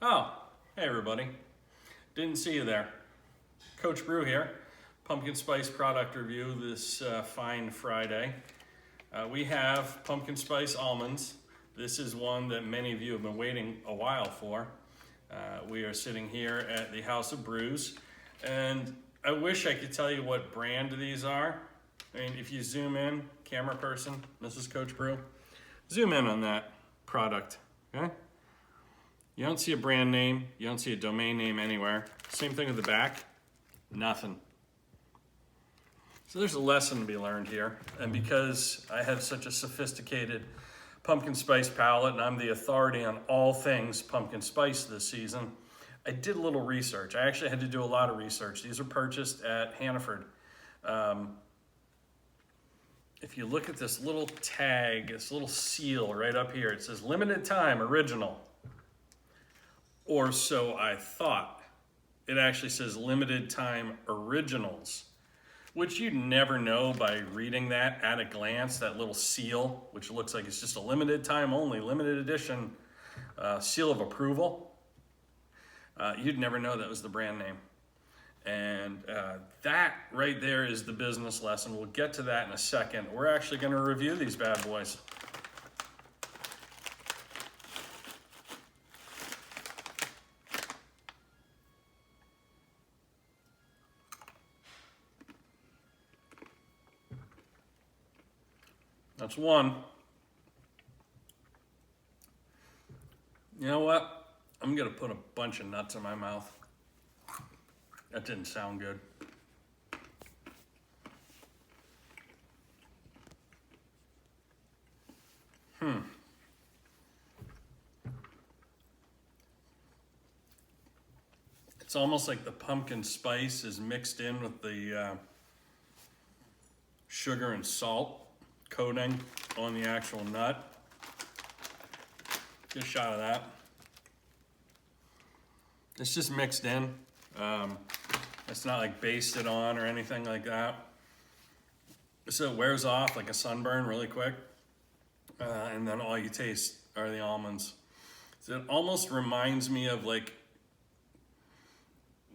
Oh, hey everybody. Didn't see you there. Coach Brew here. Pumpkin Spice product review this fine Friday. We have pumpkin spice almonds. This is one that many of you have been waiting a while for. We are sitting here at the House of Brews, and I wish I could tell you what brand these are. I mean, if you zoom in, camera person, this is Coach Brew. Zoom in on that product, okay? You don't see a brand name, you don't see a domain name anywhere. Same thing with the back, nothing. So there's a lesson to be learned here. And because I have such a sophisticated pumpkin spice palate and I'm the authority on all things pumpkin spice this season, I did a little research. I actually had to do a lot of research. These are purchased at Hannaford. If you look at this little tag, this little seal right up here, it says limited time original. Or so I thought. It actually says limited time originals, which you'd never know by reading that at a glance, that little seal, which looks like it's just a limited time only, limited edition seal of approval. You'd never know that was the brand name. And that right there is the business lesson. We'll get to that in a second. We're actually going to review these bad boys. That's one. You know what? I'm gonna put a bunch of nuts in my mouth. That didn't sound good. It's almost like the pumpkin spice is mixed in with the sugar and salt coating on the actual nut. Get a shot of that. It's just mixed in. It's not like basted on or anything like that. So it wears off like a sunburn really quick. And then all you taste are the almonds. So it almost reminds me of like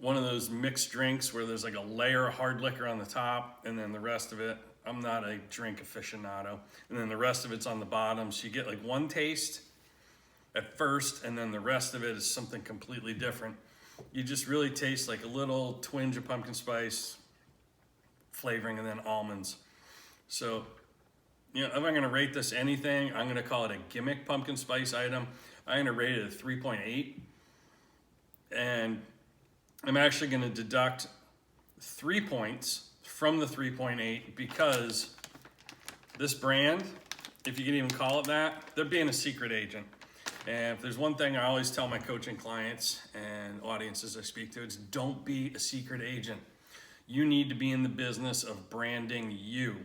one of those mixed drinks where there's like a layer of hard liquor on the top and then the rest of it, I'm not a drink aficionado, and then the rest of it's on the bottom. So you get like one taste at first and then the rest of it is something completely different. You just really taste like a little twinge of pumpkin spice flavoring and then almonds. So, you know, if I'm gonna rate this anything, I'm gonna call it a gimmick pumpkin spice item. I'm gonna rate it a 3.8. And I'm actually gonna deduct 3 points from the 3.8 because this brand, if you can even call it that, they're being a secret agent. And if there's one thing I always tell my coaching clients and audiences I speak to, it's don't be a secret agent. You need to be in the business of branding you.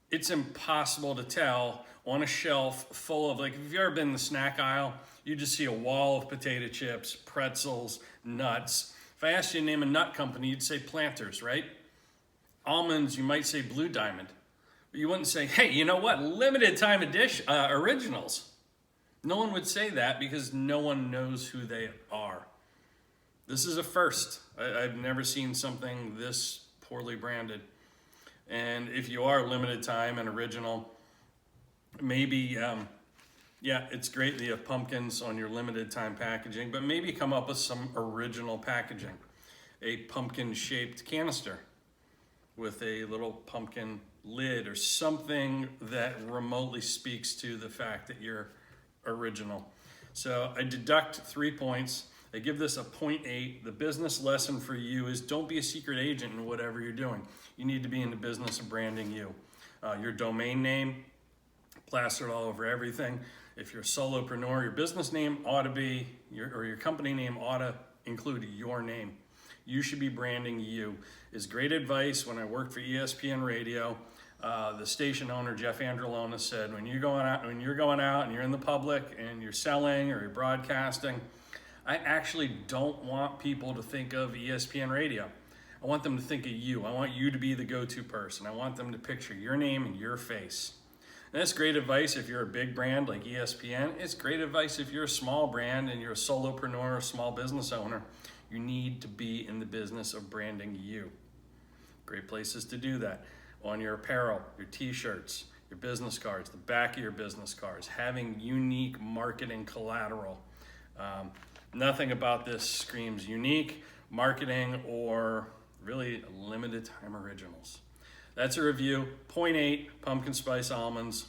It's impossible to tell on a shelf full of, like, if you've ever been in the snack aisle, you just see a wall of potato chips, pretzels, nuts. If I asked you to name a nut company, you'd say Planters, right? Almonds, you might say Blue Diamond. But you wouldn't say, hey, you know what? Limited time edition originals. No one would say that because no one knows who they are. This is a first. I've never seen something this poorly branded. And if you are limited time and original, maybe, yeah, it's great that you have pumpkins on your limited time packaging, but maybe come up with some original packaging. A pumpkin shaped canister with a little pumpkin lid or something that remotely speaks to the fact that you're original. So I deduct 3 points. I give this a 0.8. The business lesson for you is don't be a secret agent in whatever you're doing. You need to be in the business of branding you. Your domain name, plastered all over everything. If you're a solopreneur, your business name ought to be, your company name ought to include your name. You should be branding you. Is great advice when I worked for ESPN Radio. The station owner, Jeff Andrelona, said, when you're going out and you're in the public and you're selling or you're broadcasting, I actually don't want people to think of ESPN Radio. I want them to think of you. I want you to be the go-to person. I want them to picture your name and your face. And that's great advice if you're a big brand like ESPN. It's great advice if you're a small brand and you're a solopreneur or small business owner. You need to be in the business of branding you. Great places to do that. On your apparel, your t-shirts, your business cards, the back of your business cards, having unique marketing collateral. Nothing about this screams unique marketing or really limited time originals. That's a review. 0.8 pumpkin spice almonds.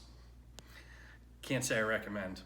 Can't say I recommend.